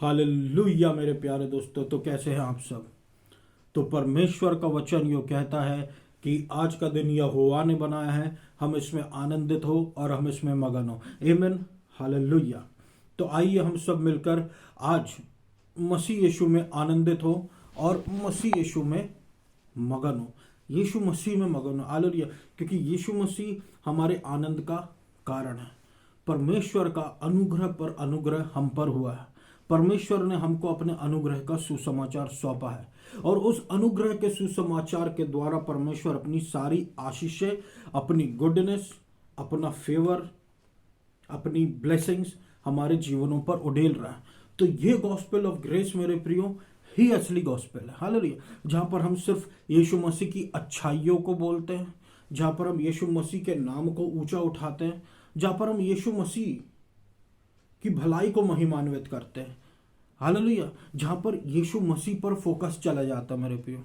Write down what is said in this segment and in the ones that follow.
Hallelujah मेरे प्यारे दोस्तों, तो कैसे हैं आप सब। तो परमेश्वर का वचन यो कहता है कि आज का दिन यहोवा ने बनाया है, हम इसमें आनंदित हो और हम इसमें मगन हो। आमीन। हालेलुया। तो आइए हम सब मिलकर आज मसीह यीशु में आनंदित हो और मसीह यीशु में मगन हो। यीशु मसीह में मगन हो। हालेलुया। क्योंकि यीशु मसीह हमारे आनंद का कारण है। परमेश्वर का अनुग्रह पर अनुग्रह हम पर हुआ है। परमेश्वर ने हमको अपने अनुग्रह का सुसमाचार सौंपा है और उस अनुग्रह के सुसमाचार के द्वारा परमेश्वर अपनी सारी आशीषें, अपनी गुडनेस, अपना फेवर, अपनी ब्लेसिंग्स हमारे जीवनों पर उड़ेल रहा है। तो ये गॉस्पेल ऑफ ग्रेस मेरे प्रियो ही असली गॉस्पेल है। हालेलुया। जहाँ पर हम सिर्फ यीशु मसीह की अच्छाइयों को बोलते हैं, जहाँ पर हम यीशु मसीह के नाम को ऊंचा उठाते हैं, जहाँ पर हम यीशु मसीह की भलाई को महिमान्वित करते हैं। हालेलुया। जहाँ पर यीशु मसीह पर फोकस चला जाता है मेरे प्रियो,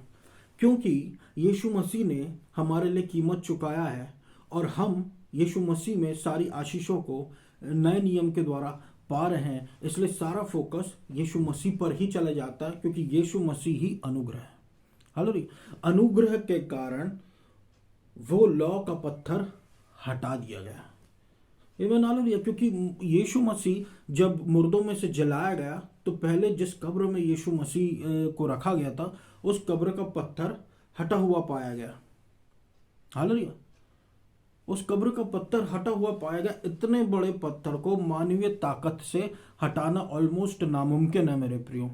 क्योंकि यीशु मसीह ने हमारे लिए कीमत चुकाया है और हम यीशु मसीह में सारी आशीषों को नए नियम के द्वारा पा रहे हैं। इसलिए सारा फोकस यीशु मसीह पर ही चला जाता है, क्योंकि यीशु मसीह ही अनुग्रह है। हालेलुया। अनुग्रह के कारण वो लौ का पत्थर हटा दिया गया। Even hallelujah. क्योंकि यीशु मसीह जब मुर्दों में से जलाया गया, तो पहले जिस कब्र में यीशु मसीह को रखा गया था, उस कब्र का पत्थर हटा हुआ पाया गया। हालेलुया। उस कब्र का पत्थर हटा हुआ पाया गया। इतने बड़े पत्थर को मानवीय ताकत से हटाना ऑलमोस्ट नामुमकिन है मेरे प्रियो।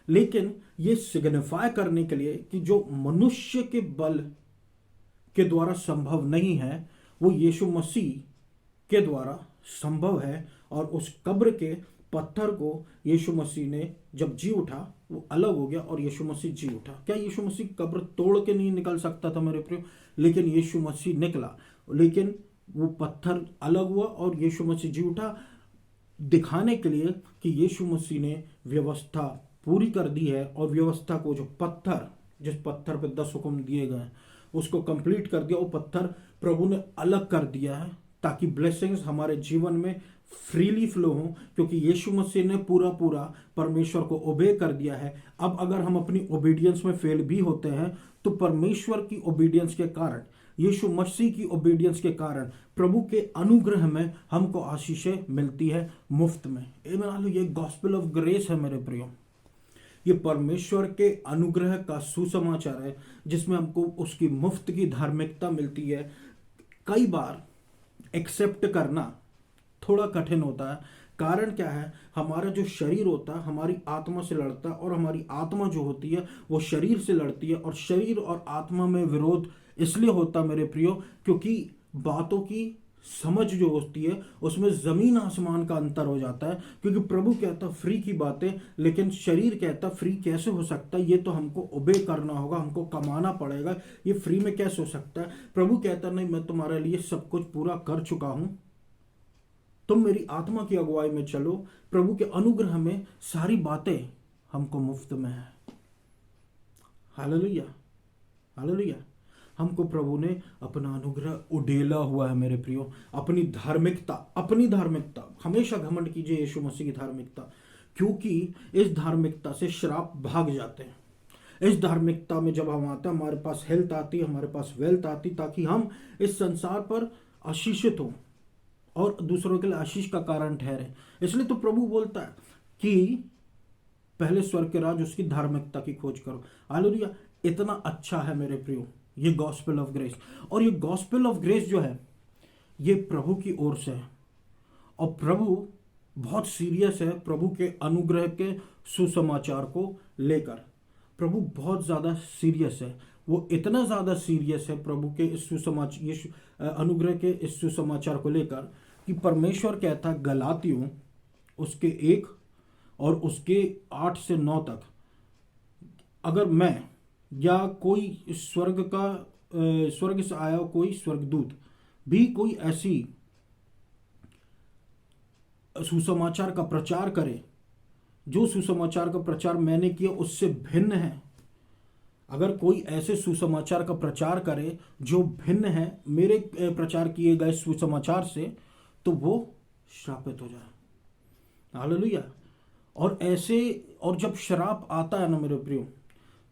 लेकिन ये सिग्निफाई करने के लिए कि जो मनुष्य के बल के द्वारा संभव नहीं है, वो यीशु मसीह के द्वारा संभव है। और उस कब्र के पत्थर को यीशु मसीह ने जब जी उठा, वो अलग हो गया और यीशु मसीह जी उठा। क्या यीशु मसीह कब्र तोड़ के नहीं निकल सकता था मेरे प्रियो? लेकिन यीशु मसीह निकला, लेकिन वो पत्थर अलग हुआ और यीशु मसीह जी उठा, दिखाने के लिए कि यीशु मसीह ने व्यवस्था पूरी कर दी है। और व्यवस्था को जो पत्थर, जिस पत्थर पे 10 हुक्म दिए गए उसको कंप्लीट कर दिया। वो पत्थर प्रभु ने अलग कर दिया है, ताकि ब्लेसिंग्स हमारे जीवन में फ्रीली फ्लो हो, क्योंकि यीशु मसीह ने पूरा पूरा परमेश्वर को ओबे कर दिया है। अब अगर हम अपनी ओबीडियंस में फेल भी होते हैं, तो परमेश्वर की ओबीडियंस के कारण, यीशु मसीह की ओबीडियंस के कारण, प्रभु के अनुग्रह में हमको आशीषें मिलती है मुफ्त में। ये गॉस्पेल ऑफ ग्रेस है मेरे प्रियो। ये परमेश्वर के अनुग्रह का सुसमाचार है, जिसमें हमको उसकी मुफ्त की धार्मिकता मिलती है। कई बार एक्सेप्ट करना थोड़ा कठिन होता है। कारण क्या है? हमारा जो शरीर होता है हमारी आत्मा से लड़ता है, और हमारी आत्मा जो होती है वो शरीर से लड़ती है। और शरीर और आत्मा में विरोध इसलिए होता मेरे प्रियो, क्योंकि बातों की समझ जो होती है उसमें जमीन आसमान का अंतर हो जाता है। क्योंकि प्रभु कहता फ्री की बातें, लेकिन शरीर कहता फ्री कैसे हो सकता है, ये तो हमको ओबे करना होगा, हमको कमाना पड़ेगा, ये फ्री में कैसे हो सकता है। प्रभु कहता नहीं, मैं तुम्हारे लिए सब कुछ पूरा कर चुका हूं, तुम मेरी आत्मा की अगुवाई में चलो। प्रभु के अनुग्रह में सारी बातें हमको मुफ्त में है। हालेलुया। हालेलुया। हमको प्रभु ने अपना अनुग्रह उड़ेला हुआ है मेरे प्रियो। अपनी धार्मिकता हमेशा घमंड कीजिए यीशु मसीह की धार्मिकता, क्योंकि इस धार्मिकता से श्राप भाग जाते हैं। इस धार्मिकता में जब हम आते हैं, हमारे पास हेल्थ आती है, हमारे पास वेल्थ आती, ताकि हम इस संसार पर आशीषित हों और दूसरों के लिए आशीष का कारण ठहरे। इसलिए तो प्रभु बोलता है कि पहले स्वर्ग के राज उसकी धार्मिकता की खोज करो। हालेलुया। इतना अच्छा है मेरे प्रियो ये गॉस्पेल ऑफ ग्रेस। और ये गॉस्पेल ऑफ ग्रेस जो है, ये प्रभु की ओर से है, और प्रभु बहुत सीरियस है प्रभु के अनुग्रह के सुसमाचार को लेकर। प्रभु बहुत ज्यादा सीरियस है। वो इतना ज्यादा सीरियस है प्रभु के इस अनुग्रह के इस सुसमाचार को लेकर, कि परमेश्वर कहता गलातियों उसके 1 और उसके 8 से 9 तक, अगर मैं या कोई स्वर्ग से आया कोई स्वर्गदूत भी कोई ऐसी सुसमाचार का प्रचार करे, जो सुसमाचार का प्रचार मैंने किया उससे भिन्न है, अगर कोई ऐसे सुसमाचार का प्रचार करे जो भिन्न है मेरे प्रचार किए गए सुसमाचार से, तो वो श्रापित हो जाए। हालेलुया। और ऐसे, और जब श्राप आता है ना मेरे प्रियो,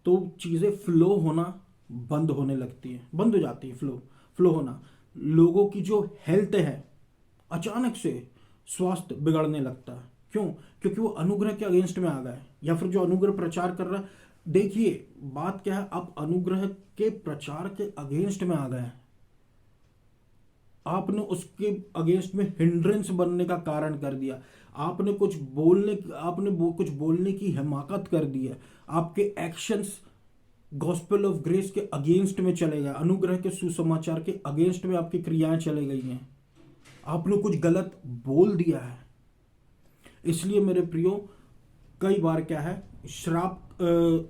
तो चीज़ें फ्लो होना बंद होने लगती है, बंद हो जाती है फ्लो फ्लो होना। लोगों की जो हेल्थ है अचानक से स्वास्थ्य बिगड़ने लगता है। क्यों? क्योंकि वो अनुग्रह के अगेंस्ट में आ गए, या फिर जो अनुग्रह प्रचार कर रहा है। देखिए बात क्या है, आप अनुग्रह के प्रचार के अगेंस्ट में आ गए हैं, आपने उसके अगेंस्ट में हिंड्रेंस बनने का कारण कर दिया, कुछ बोलने की हिमाकत कर दी है, आपके एक्शंस गॉस्पेल ऑफ ग्रेस के अगेंस्ट में चले गए, अनुग्रह के सुसमाचार के अगेंस्ट में आपकी क्रियाएं चले गई हैं, आपने कुछ गलत बोल दिया है। इसलिए मेरे प्रियो कई बार क्या है, श्राप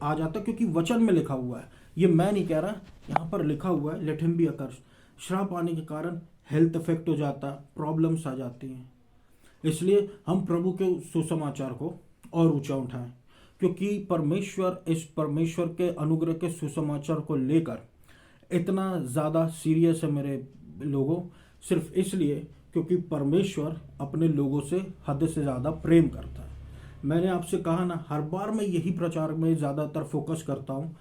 आ जाता, क्योंकि वचन में लिखा हुआ है, ये मैं नहीं कह रहा, यहाँ पर लिखा हुआ है, लेट हिम बी अकर्स्ड। श्राप आने के कारण हेल्थ इफेक्ट हो जाता, प्रॉब्लम्स आ जाती हैं। इसलिए हम प्रभु के सुसमाचार को और ऊंचा उठाएं, क्योंकि परमेश्वर के अनुग्रह के सुसमाचार को लेकर इतना ज़्यादा सीरियस है मेरे लोगों, सिर्फ इसलिए क्योंकि परमेश्वर अपने लोगों से हद से ज़्यादा प्रेम करता है। मैंने आपसे कहा ना, हर बार मैं यही प्रचार में ज़्यादातर फोकस करता हूँ,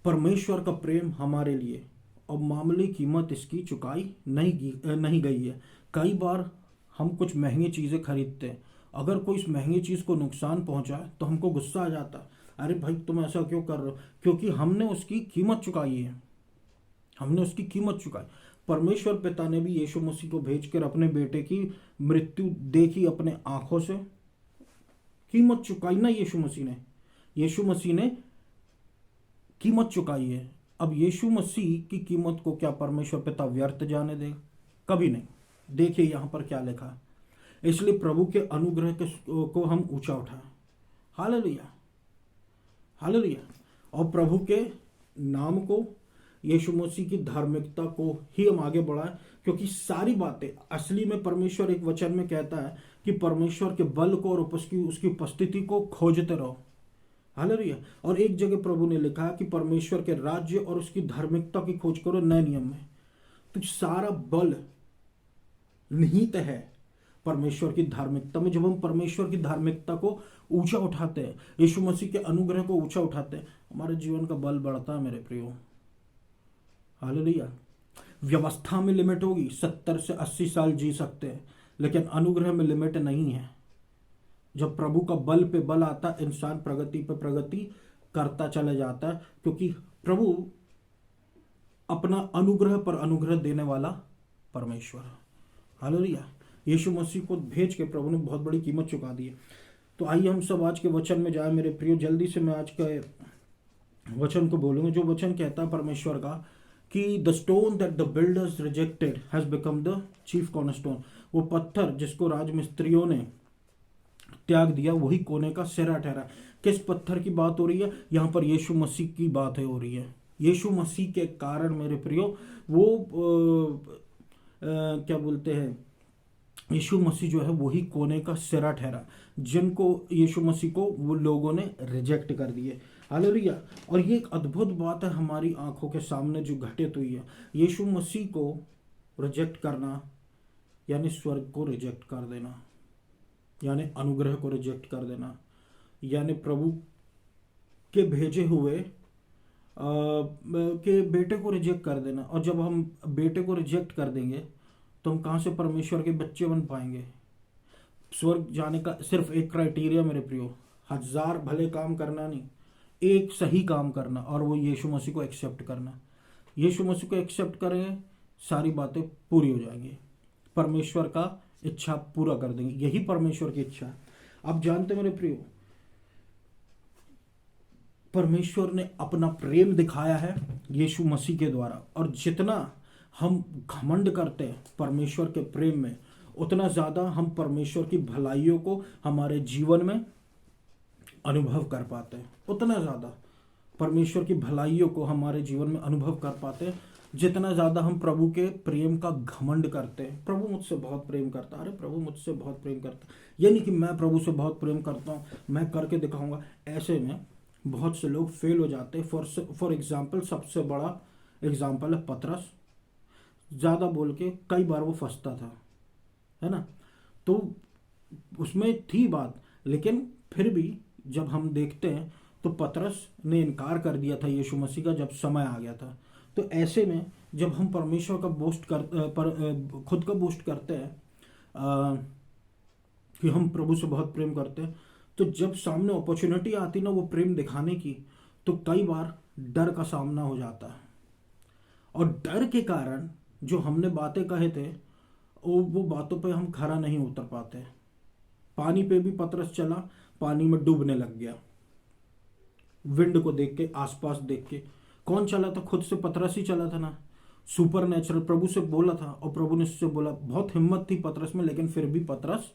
परमेश्वर का प्रेम हमारे लिए, और मामूली कीमत इसकी चुकाई नहीं गई है। कई बार हम कुछ महंगी चीज़ें खरीदते हैं, अगर कोई इस महंगी चीज़ को नुकसान पहुंचाए तो हमको गुस्सा आ जाता है, अरे भाई तुम ऐसा क्यों कर रहे हो? क्योंकि हमने उसकी कीमत चुकाई है, हमने उसकी कीमत चुकाई। परमेश्वर पिता ने भी यीशु मसीह को भेजकर अपने बेटे की मृत्यु देखी अपने आंखों से, कीमत चुकाई ना यीशु मसीह ने कीमत चुकाई है। अब यीशु मसीह की कीमत को क्या परमेश्वर पिता व्यर्थ जाने देगा? कभी नहीं। देखिए यहाँ पर क्या लिखा है। इसलिए प्रभु के अनुग्रह को हम ऊंचा उठाएं। Hallelujah, hallelujah. और प्रभु के नाम को, यीशु मसीह की धार्मिकता को ही हम आगे बढ़ाएं, क्योंकि सारी बातें असली में परमेश्वर एक वचन में कहता है कि परमेश्वर के बल को और उसकी उपस्थिति को खोजते रहो। हालेलुया। और एक जगह प्रभु ने लिखा है कि परमेश्वर के राज्य और उसकी धार्मिकता की खोज करो नए नियम में। तो सारा बल निहित है परमेश्वर की धार्मिकता में। जब हम परमेश्वर की धार्मिकता को ऊंचा उठाते हैं, यीशु मसीह के अनुग्रह को ऊंचा उठाते हैं, हमारे जीवन का बल बढ़ता है मेरे प्रियो। हालेलुया। व्यवस्था में लिमिट होगी, 70 से 80 साल जी सकते हैं, लेकिन अनुग्रह में लिमिट नहीं है। जब प्रभु का बल पे बल आता है, इंसान प्रगति पे प्रगति करता चला जाता है, क्योंकि प्रभु अपना अनुग्रह पर अनुग्रह देने वाला परमेश्वर है। हालेलुया। यीशु मसीह को भेज के प्रभु ने बहुत बड़ी कीमत चुका दी है। तो आइए हम सब आज के वचन में जाए मेरे प्रियो। जल्दी से मैं आज के वचन को बोलूंगा, जो वचन कहता है परमेश्वर का कि the stone that the builders rejected has become the chief cornerstone. वो पत्थर जिसको राजमिस्त्रियों ने त्याग दिया, वही कोने का सिरा ठहरा। किस पत्थर की बात हो रही है? यहाँ पर यीशु मसीह की बात हो रही है। यीशु मसीह के कारण मेरे प्रियो वो क्या बोलते हैं, यीशु मसीह जो है वही कोने का सिरा ठहरा, जिनको यीशु मसीह को वो लोगों ने रिजेक्ट कर दिए। हालेलुया। और ये एक अद्भुत बात है हमारी आंखों के सामने जो घटित हुई है। यीशु मसीह को रिजेक्ट करना यानी स्वर्ग को रिजेक्ट कर देना, यानी अनुग्रह को रिजेक्ट कर देना, यानी प्रभु के भेजे हुए के बेटे को रिजेक्ट कर देना। और जब हम बेटे को रिजेक्ट कर देंगे तो हम कहाँ से परमेश्वर के बच्चे बन पाएंगे? स्वर्ग जाने का सिर्फ एक क्राइटेरिया मेरे प्रियो, 1000 भले काम करना नहीं, एक सही काम करना, और वो यीशु मसीह को एक्सेप्ट करना। यीशु मसीह को एक्सेप्ट करेंगे, सारी बातें पूरी हो जाएंगी, परमेश्वर का इच्छा पूरा कर देंगे। यही परमेश्वर की इच्छा है। आप जानते मेरे प्रियो, परमेश्वर ने अपना प्रेम दिखाया है यीशु मसीह के द्वारा, और जितना हम घमंड करते हैं परमेश्वर के प्रेम में, उतना ज़्यादा हम परमेश्वर की भलाइयों को हमारे जीवन में अनुभव कर पाते हैं। उतना ज़्यादा परमेश्वर की भलाइयों को हमारे जीवन में अनुभव कर पाते हैं जितना ज़्यादा हम प्रभु के प्रेम का घमंड करते हैं। प्रभु मुझसे बहुत प्रेम करता है, अरे प्रभु मुझसे बहुत प्रेम करता है, ये नहीं कि मैं प्रभु से बहुत प्रेम करता हूँ, मैं करके दिखाऊंगा। ऐसे में बहुत से लोग फेल हो जाते हैं। फॉर एग्जाम्पल, सबसे बड़ा एग्जाम्पल है पतरस। ज़्यादा बोल के कई बार वो फंसता था, है ना, तो उसमें थी बात, लेकिन फिर भी जब हम देखते हैं तो पतरस ने इनकार कर दिया था यीशु मसीह का जब समय आ गया था। तो ऐसे में जब हम परमेश्वर का खुद का बोस्ट करते हैं कि हम प्रभु से बहुत प्रेम करते हैं, तो जब सामने अपॉर्चुनिटी आती ना वो प्रेम दिखाने की, तो कई बार डर का सामना हो जाता है। और डर के कारण जो हमने बातें कहे थे वो बातों पे हम खरा नहीं उतर पाते। पानी पे भी पतरस चला, पानी में डूबने लग गया, विंड को देख के, आसपास देख के। कौन चला था? खुद से पतरस ही चला था ना। सुपर नेचुरल प्रभु से बोला था और प्रभु ने उससे बोला, बहुत हिम्मत थी पतरस में, लेकिन फिर भी पतरस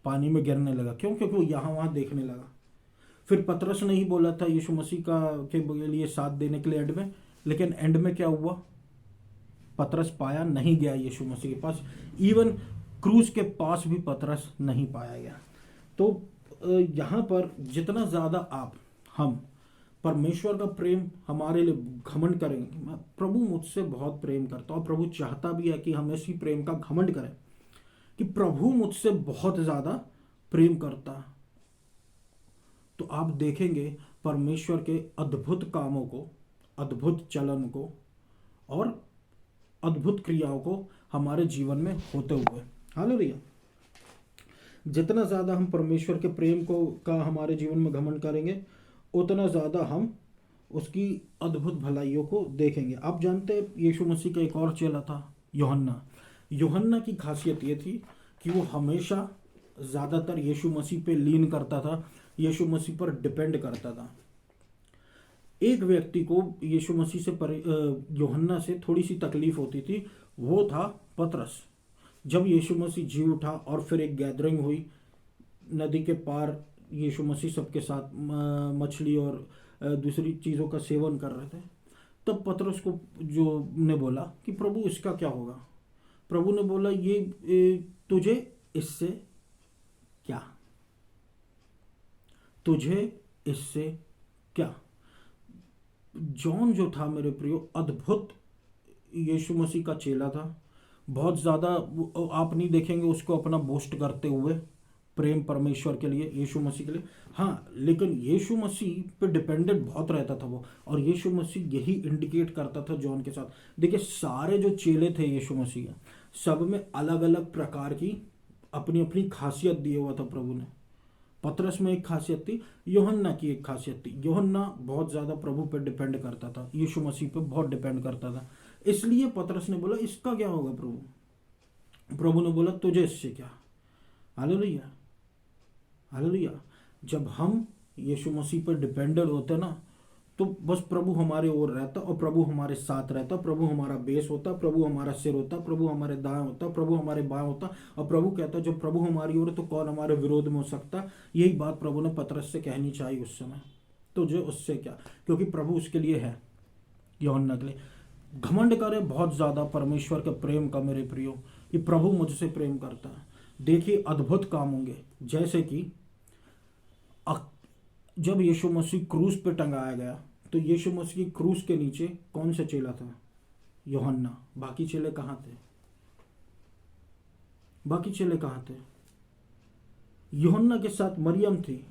पानी में गिरने लगा। क्यों? क्योंकि वो यहाँ वहाँ देखने लगा। फिर पतरस ने ही बोला था यीशु मसीह का के लिए साथ देने के लिए एंड में, लेकिन एंड में क्या हुआ? पतरस पाया नहीं गया यीशु मसीह के पास। इवन क्रूज के पास भी पतरस नहीं पाया गया। तो यहाँ पर जितना ज़्यादा हम परमेश्वर का प्रेम हमारे लिए घमंड करेंगे, प्रभु मुझसे बहुत प्रेम करता और प्रभु चाहता भी है कि हम इसी प्रेम का घमंड करें कि प्रभु मुझसे बहुत ज़्यादा प्रेम करता है। तो आप देखेंगे परमेश्वर के अद्भुत कामों को, अद्भुत चलन को और अद्भुत क्रियाओं को हमारे जीवन में होते हुए। हालेलुया। जितना ज़्यादा हम परमेश्वर के प्रेम का हमारे जीवन में घमंड करेंगे, उतना ज़्यादा हम उसकी अद्भुत भलाइयों को देखेंगे। आप जानते हैं यीशु मसीह का एक और चेला था, यूहन्ना। यूहन्ना की खासियत ये थी कि वो हमेशा ज़्यादातर यीशु मसीह पे लीन करता था, यीशु मसीह पर डिपेंड करता था। एक व्यक्ति को यीशु मसीह से यूहन्ना से थोड़ी सी तकलीफ होती थी, वो था पतरस। जब यीशु मसीह जी उठा और फिर एक गैदरिंग हुई नदी के पार, यीशु मसीह सबके साथ मछली और दूसरी चीज़ों का सेवन कर रहे थे, तब पतरस को जो ने बोला कि प्रभु इसका क्या होगा? प्रभु ने बोला, ये तुझे इससे क्या? तुझे इससे क्या? जॉन जो था मेरे प्रियो, अद्भुत यीशु मसीह का चेला था। बहुत ज़्यादा आप नहीं देखेंगे उसको अपना बोस्ट करते हुए प्रेम परमेश्वर के लिए, यीशु मसीह के लिए। हाँ, लेकिन यीशु मसीह पे डिपेंडेंट बहुत रहता था वो, और यीशु मसीह यही इंडिकेट करता था जॉन के साथ। देखिए, सारे जो चेले थे यीशु मसीह के, सब में अलग अलग प्रकार की अपनी अपनी खासियत दिए हुआ था प्रभु ने। पतरस में एक खासियत थी, यूहन्ना की एक खासियत थी। यूहन्ना बहुत ज़्यादा प्रभु पे डिपेंड करता था, यीशु मसीह पे बहुत डिपेंड करता था। इसलिए पतरस ने बोला, इसका क्या होगा प्रभु? प्रभु ने बोला, तुझे इससे क्या? Hallelujah, hallelujah. जब हम यीशु मसीह पर डिपेंडेंट होते ना, तो बस प्रभु हमारे ओर रहता और प्रभु हमारे साथ रहता। प्रभु हमारा बेस होता, प्रभु हमारा सिर होता, प्रभु हमारे दाएं होता, प्रभु हमारे बाएं होता। और प्रभु कहता, जब प्रभु हमारी ओर तो कौन हमारे विरोध में हो सकता? यही बात प्रभु ने पतरस से कहनी चाहिए उस समय। तुझे उससे क्या? क्योंकि प्रभु उसके लिए है, यूहन्ना के लिए। घमंड करे बहुत ज़्यादा परमेश्वर के प्रेम का मेरे प्रियो, कि प्रभु मुझसे प्रेम करता है। देखिए, अद्भुत काम होंगे। जैसे कि जब यीशु मसीह क्रूस पे टंगाया गया, तो यीशु मसीह की क्रूस के नीचे कौन सा चेला था? यूहन्ना। बाकी चेले कहाँ थे? बाकी चेले कहाँ थे? यूहन्ना के साथ मरियम थी।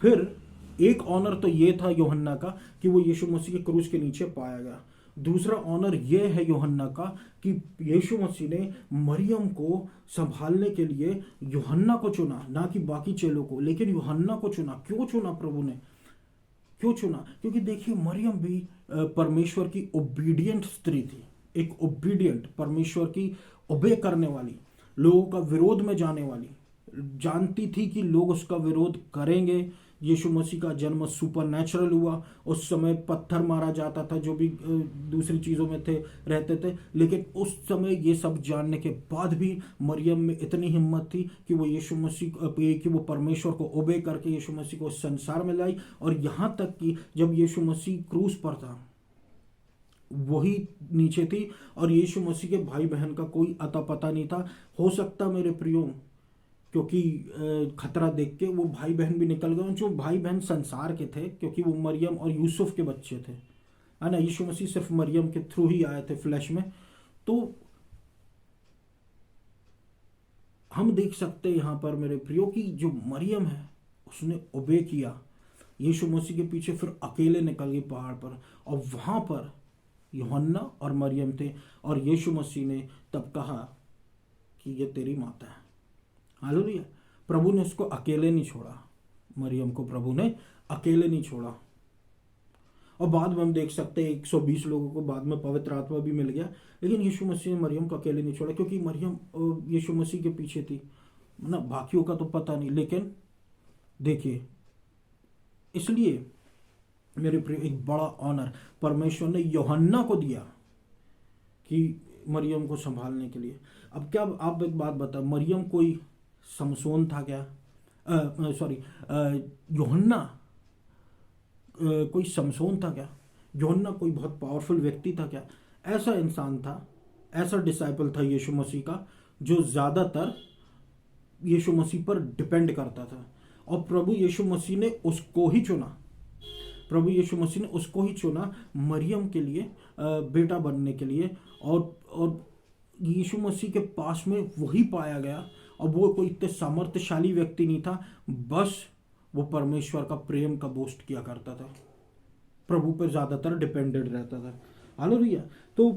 फिर एक ऑनर तो ये था यूहन्ना का कि वो यीशु मसीह के क्रूस के नीचे पाया गया। दूसरा ऑनर ये है यूहन्ना का कि यीशु मसीह ने मरियम को संभालने के लिए यूहन्ना को चुना, ना कि बाकी चेलों को, लेकिन यूहन्ना को चुना। क्यों चुना प्रभु ने? क्यों चुना? क्योंकि देखिए, मरियम भी परमेश्वर की ओबीडियंट स्त्री थी, एक ओबीडियंट, परमेश्वर की ओबे करने वाली, लोगों का विरोध में जाने वाली। जानती थी कि लोग उसका विरोध करेंगे। यीशु मसीह का जन्म सुपर नेचुरल हुआ, उस समय पत्थर मारा जाता था जो भी दूसरी चीज़ों में थे रहते थे, लेकिन उस समय ये सब जानने के बाद भी मरियम में इतनी हिम्मत थी कि वो यीशु मसीह कि वो परमेश्वर को ओबे करके यीशु मसीह को संसार में लाई। और यहाँ तक कि जब यीशु मसीह क्रूस पर था, वही नीचे थी और यीशु मसीह के भाई बहन का कोई अता पता नहीं था। हो सकता मेरे प्रियो, क्योंकि खतरा देख के वो भाई बहन भी निकल गए, जो भाई बहन संसार के थे, क्योंकि वो मरियम और यूसुफ के बच्चे थे, है ना। यीशु मसीह सिर्फ मरियम के थ्रू ही आए थे फ्लैश में। तो हम देख सकते हैं यहाँ पर मेरे प्रियो कि जो मरियम है, उसने ओबे किया। यीशु मसीह के पीछे फिर अकेले निकल गए पहाड़ पर, और वहाँ पर यूहन्ना और मरियम थे, और यीशु मसीह ने तब कहा कि ये तेरी माता है। हालेलुया। प्रभु ने उसको अकेले नहीं छोड़ा, मरियम को प्रभु ने अकेले नहीं छोड़ा। और बाद में हम देख सकते हैं 120 लोगों को बाद में पवित्र आत्मा भी मिल गया, लेकिन यीशु मसीह ने मरियम को अकेले नहीं छोड़ा, क्योंकि मरियम यीशु मसीह के पीछे थी ना। बाकियों का तो पता नहीं, लेकिन देखिए, इसलिए मेरे प्रिय एक बड़ा ऑनर परमेश्वर ने यूहन्ना को दिया कि मरियम को संभालने के लिए। अब क्या आप एक बात बताओ, मरियम कोई समसोन था क्या? सॉरी, यूहन्ना कोई समसोन था क्या? यूहन्ना कोई बहुत पावरफुल व्यक्ति था क्या? ऐसा इंसान था, ऐसा डिसाइपल था यीशु मसीह का, जो ज़्यादातर यीशु मसीह पर डिपेंड करता था। और प्रभु यीशु मसीह ने उसको ही चुना, प्रभु यीशु मसीह ने उसको ही चुना मरियम के लिए, बेटा बनने के लिए। और यीशु मसीह के पास में वही पाया गया। और वो कोई इतने सामर्थ्यशाली व्यक्ति नहीं था, बस वो परमेश्वर का प्रेम का बोस्ट किया करता था, प्रभु पर ज़्यादातर डिपेंडेंट रहता था। हालेलुया। तो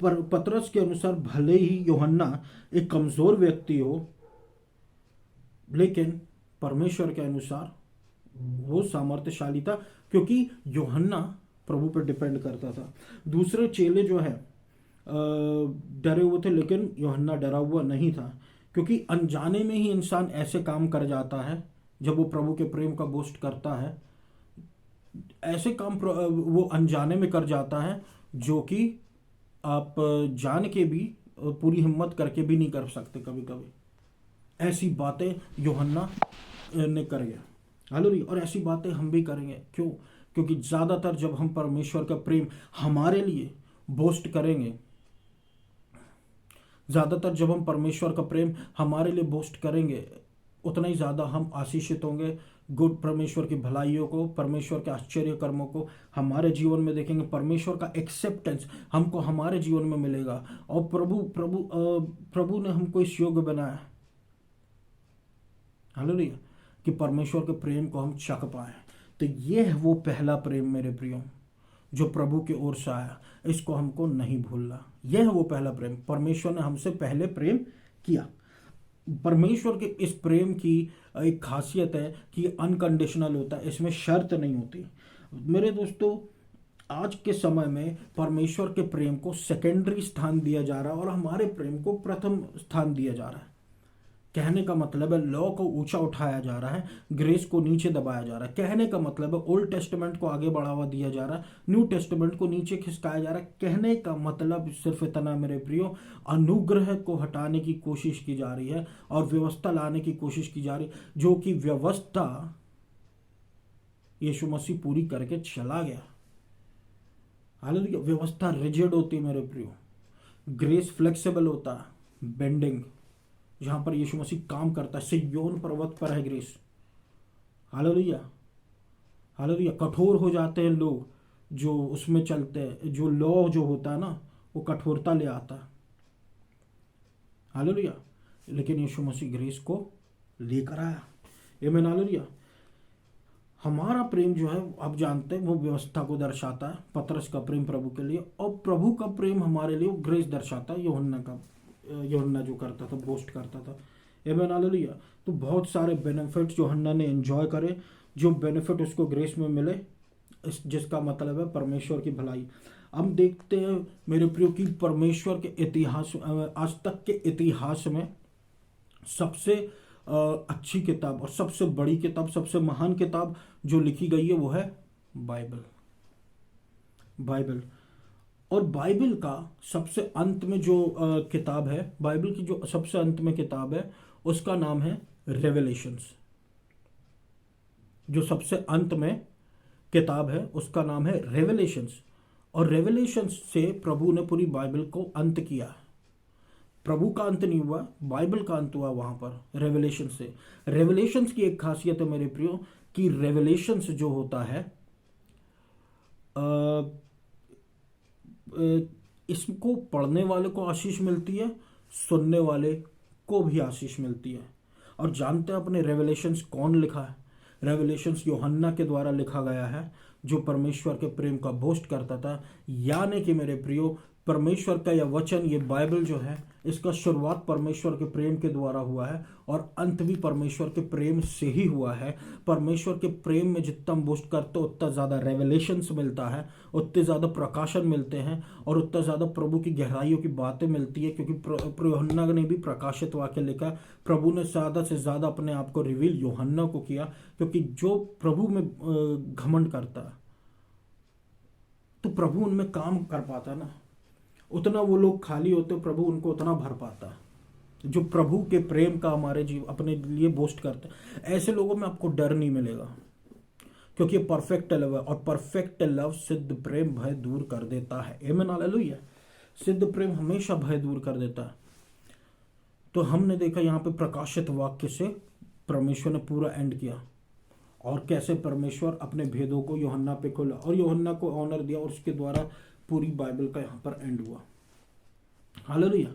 पतरस के अनुसार भले ही यूहन्ना एक कमज़ोर व्यक्ति हो, लेकिन परमेश्वर के अनुसार वो सामर्थ्यशाली था, क्योंकि यूहन्ना प्रभु पर डिपेंड करता था। दूसरे चेले जो है डरे हुए थे, लेकिन यूहन्ना डरा हुआ नहीं था, क्योंकि अनजाने में ही इंसान ऐसे काम कर जाता है जब वो प्रभु के प्रेम का बोस्ट करता है। ऐसे काम वो अनजाने में कर जाता है जो कि आप जान के भी, पूरी हिम्मत करके भी नहीं कर सकते कभी कभी। ऐसी बातें यूहन्ना ने कर गया। हालेलुया। और ऐसी बातें हम भी करेंगे। क्यों? क्योंकि ज़्यादातर जब हम परमेश्वर का प्रेम हमारे लिए बोस्ट करेंगे, ज़्यादातर जब हम परमेश्वर का प्रेम हमारे लिए बोस्ट करेंगे, उतना ही ज़्यादा हम आशीषित होंगे। गुड परमेश्वर की भलाइयों को, परमेश्वर के आश्चर्य कर्मों को हमारे जीवन में देखेंगे। परमेश्वर का एक्सेप्टेंस हमको हमारे जीवन में मिलेगा। और प्रभु ने हमको इस योग्य बनाया, हालेलुया, कि परमेश्वर के प्रेम को हम चख पाए। तो ये है वो पहला प्रेम मेरे प्रियो, जो प्रभु की ओर से आया। इसको हमको नहीं भूलना। यह है वो पहला प्रेम, परमेश्वर ने हमसे पहले प्रेम किया। परमेश्वर के इस प्रेम की एक खासियत है कि अनकंडीशनल होता है, इसमें शर्त नहीं होती। मेरे दोस्तों, आज के समय में परमेश्वर के प्रेम को सेकेंडरी स्थान दिया जा रहा है और हमारे प्रेम को प्रथम स्थान दिया जा रहा है। कहने का मतलब है लॉ को ऊंचा उठाया जा रहा है, ग्रेस को नीचे दबाया जा रहा है। कहने का मतलब है ओल्ड टेस्टमेंट को आगे बढ़ावा दिया जा रहा है, न्यू टेस्टमेंट को नीचे खिसकाया जा रहा है। कहने का मतलब सिर्फ इतना मेरे प्रियो, अनुग्रह को हटाने की कोशिश की जा रही है और व्यवस्था लाने की कोशिश की जा रही है, जो कि व्यवस्था यीशु मसीह पूरी करके चला गया। हालांकि व्यवस्था रिजिड होती है मेरे प्रियो, ग्रेस फ्लेक्सिबल होता है, बेंडिंग। जहाँ पर यीशु मसीह काम करता है, सिय्योन पर्वत पर है ग्रेस। Hallelujah, hallelujah. कठोर हो जाते हैं लोग जो उसमें चलते हैं, जो लॉ जो होता है ना, वो कठोरता ले आता है। हालेलुया। लेकिन यीशु मसीह ग्रेस को लेकर आया। आमीन, हालेलुया। हमारा प्रेम जो है, आप जानते हैं, वो व्यवस्था को दर्शाता है, पतरस का प्रेम प्रभु के लिए, और प्रभु का प्रेम हमारे लिए ग्रेस दर्शाता है, यूहन्ना जो करता था, बोस्ट करता था। आमीन, हालेलुया। तो बहुत सारे बेनिफिट यूहन्ना ने एंजॉय करे, जो बेनिफिट उसको ग्रेस में मिले, जिसका मतलब है परमेश्वर की भलाई। हम देखते हैं मेरे प्रियो की परमेश्वर के इतिहास, आज तक के इतिहास में सबसे अच्छी किताब और सबसे बड़ी किताब, सबसे महान किताब जो लिखी गई है वो है बाइबल। और बाइबल का सबसे अंत में जो किताब है, बाइबल की जो सबसे अंत में किताब है, उसका नाम है रेवलेशंस। जो सबसे अंत में किताब है उसका नाम है रेवलेशंस। और रेवलेशंस से प्रभु ने पूरी बाइबल को अंत किया। प्रभु का अंत नहीं हुआ, बाइबल का अंत हुआ वहां पर रेवलेशन से। रेवलेशंस की एक खासियत है मेरे प्रियो कि रेवलेशंस जो होता है, इसको पढ़ने वाले को आशीष मिलती है, सुनने वाले को भी आशीष मिलती है। और जानते हैं अपने रेवलेशंस कौन लिखा है? रेवलेशंस यूहन्ना के द्वारा लिखा गया है, जो परमेश्वर के प्रेम का बोस्ट करता था। यानी कि मेरे प्रियो, परमेश्वर का यह वचन, ये बाइबल जो है, इसका शुरुआत परमेश्वर के प्रेम के द्वारा हुआ है और अंत भी परमेश्वर के प्रेम से ही हुआ है। परमेश्वर के प्रेम में जितना हम बोस्ट करते हैं उतना ज़्यादा रेवलेशंस मिलता है, उतने ज़्यादा प्रकाशन मिलते हैं और उतना ज़्यादा प्रभु की गहराइयों की बातें मिलती है। क्योंकि यूहन्ना ने भी प्रकाशित वाक्य लिखा, प्रभु ने ज़्यादा से ज़्यादा अपने आप को रिवील यूहन्ना को किया। क्योंकि जो प्रभु में घमंड करता है तो प्रभु उनमें काम कर पाता ना, उतना वो लोग खाली होते, प्रभु उनको उतना भर पाता। जो प्रभु के प्रेम का हमारे जीव अपने लिए बोस्ट करते हैं, ऐसे लोगों में आपको डर नहीं मिलेगा, क्योंकि परफेक्ट लव है। और परफेक्ट लव सिद्ध प्रेम भय दूर कर देता है। आमीन, हालेलुया। सिद्ध प्रेम हमेशा भय दूर कर देता है। तो हमने देखा यहाँ पे प्रकाशित वाक्य से परमेश्वर ने पूरा एंड किया, और कैसे परमेश्वर अपने भेदों को यूहन्ना पे खोला और यूहन्ना को ऑनर दिया, और उसके द्वारा पूरी बाइबल का यहाँ पर एंड हुआ। हालेलुया।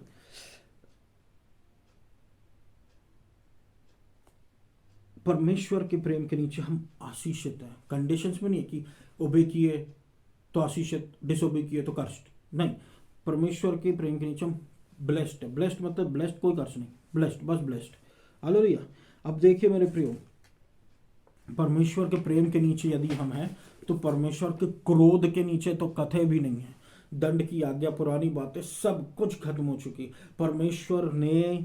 परमेश्वर के प्रेम के नीचे हम आशीषित हैं। कंडीशंस में नहीं है कि ओबे किए तो आशीषित, डिसोबे किए तो कर्स्ट, नहीं। परमेश्वर के प्रेम के नीचे हम ब्लेस्ड है। ब्लेस्ड मतलब ब्लेस्ड कोई कर्स नहीं, ब्लेस्ड, बस ब्लेस्ड। हालेलुया। अब देखिए मेरे प्रियो, परमेश्वर के प्रेम के नीचे यदि हम हैं तो परमेश्वर के क्रोध के नीचे तो कथे भी नहीं है। दंड की आज्ञा, पुरानी बातें सब कुछ खत्म हो चुकी। परमेश्वर ने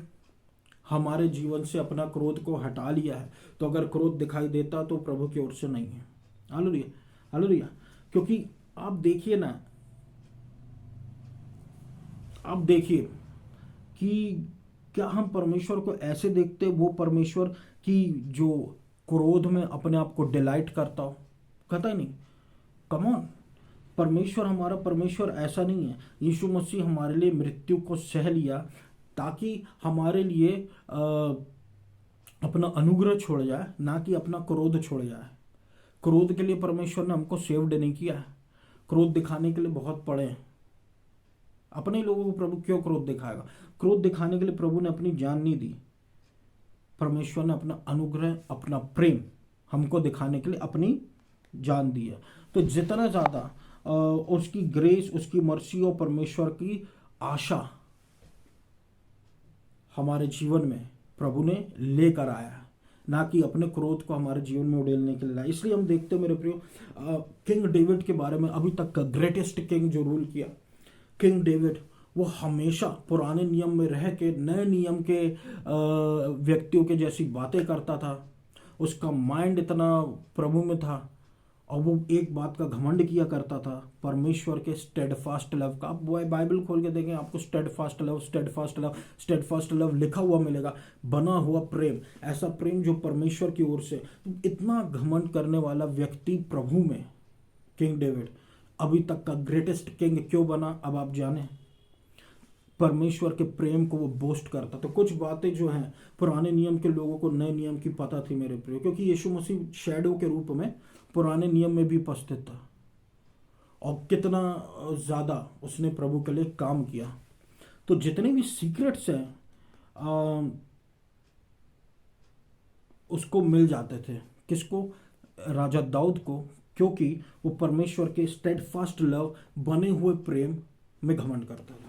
हमारे जीवन से अपना क्रोध को हटा लिया है। तो अगर क्रोध दिखाई देता तो प्रभु की ओर से नहीं है। Hallelujah, hallelujah. क्योंकि आप देखिए ना, आप देखिए कि क्या हम परमेश्वर को ऐसे देखते, वो परमेश्वर की जो क्रोध में अपने आप को डिलाइट करता हो? कहता ही नहीं। कम ऑन, परमेश्वर, हमारा परमेश्वर ऐसा नहीं है। यीशु मसीह हमारे लिए मृत्यु को सह लिया ताकि हमारे लिए अपना अनुग्रह छोड़ जाए, ना कि अपना क्रोध छोड़ जाए। क्रोध के लिए परमेश्वर ने हमको सेव्ड नहीं किया है। क्रोध दिखाने के लिए बहुत पड़े हैं। अपने लोगों को प्रभु क्यों क्रोध दिखाएगा? क्रोध दिखाने के लिए प्रभु ने अपनी जान नहीं दी। परमेश्वर ने अपना अनुग्रह, अपना प्रेम हमको दिखाने के लिए अपनी जान दी है। तो जितना ज़्यादा उसकी ग्रेस, उसकी मर्सी और परमेश्वर की आशा हमारे जीवन में प्रभु ने लेकर आया है, ना कि अपने क्रोध को हमारे जीवन में उड़ेलने के लिए लाया। इसलिए हम देखते हैं मेरे प्रियो, किंग डेविड के बारे में, अभी तक का ग्रेटेस्ट किंग जो रूल किया, किंग डेविड, वो हमेशा पुराने नियम में रह के नए नियम के व्यक्तियों के जैसी बातें करता था। उसका माइंड इतना प्रभु में था, और वो एक बात का घमंड किया करता था, परमेश्वर के स्टेडफास्ट लव का। आप बाइबल खोल के देखें, आपको steadfast love, steadfast love, steadfast love लिखा हुआ मिलेगा, बना हुआ प्रेम, ऐसा प्रेम जो परमेश्वर की ओर से। तो इतना घमंड करने वाला व्यक्ति प्रभु में, किंग डेविड, अभी तक का ग्रेटेस्ट किंग क्यों बना, अब आप जाने। परमेश्वर के प्रेम को वो बोस्ट करता। तो कुछ बातें जो हैं पुराने नियम के लोगों को नए नियम की पता थी मेरे प्रिय, क्योंकि यीशु मसीह शैडो के रूप में पुराने नियम में भी उपस्थित था, और कितना ज़्यादा उसने प्रभु के लिए काम किया। तो जितने भी सीक्रेट्स हैं उसको मिल जाते थे। किसको? राजा दाऊद को, क्योंकि वो परमेश्वर के स्टेडफास्ट लव, बने हुए प्रेम में घमंड करता था।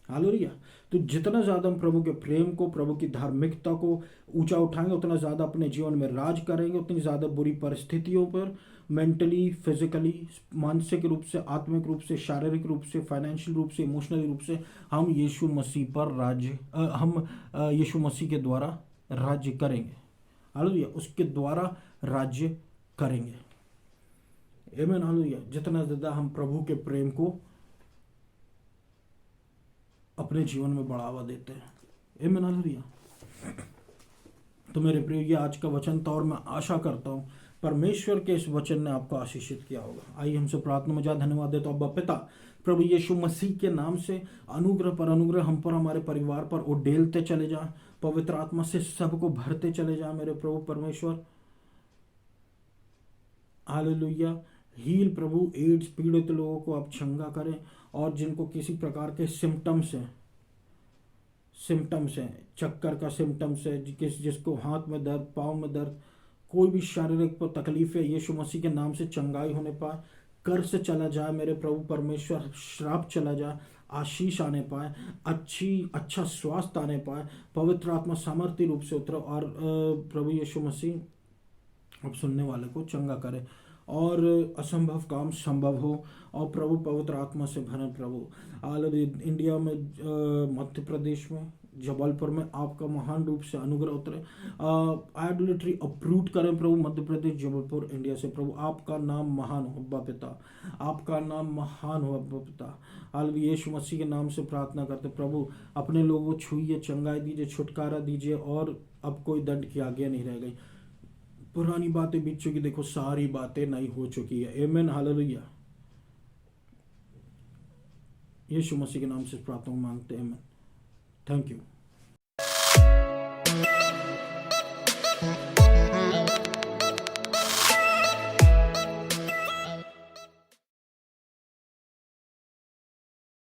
हालेलुया। तो जितना ज़्यादा हम प्रभु के प्रेम को, प्रभु की धार्मिकता को ऊंचा उठाएंगे, उतना ज़्यादा अपने जीवन में राज करेंगे, उतनी ज़्यादा बुरी परिस्थितियों पर मेंटली, फिजिकली, मानसिक रूप से, आत्मिक रूप से, शारीरिक रूप से, फाइनेंशियल रूप से, इमोशनल रूप से हम यीशु मसीह पर यीशु मसीह के द्वारा राज्य करेंगे। हालेलुया। उसके द्वारा राज्य करेंगे। आमीन, हालेलुया। जितना ज़्यादा हम प्रभु के प्रेम को अपने जीवन में बढ़ावा देते हैं। आमीन, हालेलुया। तो मेरे प्रिय, ये आज का वचन था, और मैं आशा करता हूँ परमेश्वर के इस वचन ने आपको आशीषित किया होगा। आइए हमसे प्रार्थना में जा धन्यवाद देता हूँ। पिता, प्रभु यीशु मसीह के नाम से अनुग्रह पर अनुग्रह हम पर, हमारे परिवार पर उडेलते चले जा, पवित्र आत्मा से सबको भरते चले जा मेरे प्रभु परमेश्वर। हालेलुया। हील प्रभु, एड्स पीड़ित लोगों को आप चंगा करें, और जिनको किसी प्रकार के सिम्टम्स हैं, सिम्टम्स हैं, चक्कर का सिम्टम्स है, जिसको हाथ में दर्द, पाँव में दर्द, कोई भी शारीरिक तकलीफ है, यीशु मसीह के नाम से चंगाई होने पाए, कर्ज चला जाए मेरे प्रभु परमेश्वर, श्राप चला जाए, आशीष आने पाए, अच्छा स्वास्थ्य आने पाए, पवित्र आत्मा सामर्थ्य रूप से उतरे और प्रभु यीशु मसीह अब सुनने वाले को चंगा करे और असंभव काम संभव हो और प्रभु पवित्र आत्मा से भरे प्रभु। ऑल इंडिया में, मध्य प्रदेश में, जबलपुर में आपका महान रूप से अनुग्रह उतरे। आइडोलेट्री अप्रूव करें प्रभु, मध्य प्रदेश, जबलपुर, इंडिया से प्रभु। आपका नाम महान हो अब्बा पिता, आपका नाम महान हो अब्बा पिता। हाल यीशु मसीह के नाम से प्रार्थना करते प्रभु, अपने लोगों को छुइए, चंगाई दीजिए, छुटकारा दीजिए और अब कोई दंड की आज्ञा नहीं रह गई। पुरानी बातें बीत चुकी, देखो सारी बातें नई हो चुकी है। आमीन, हालेलुया। यीशु मसीह के नाम से प्रार्थना मांगते हैं। आमीन। Thank you.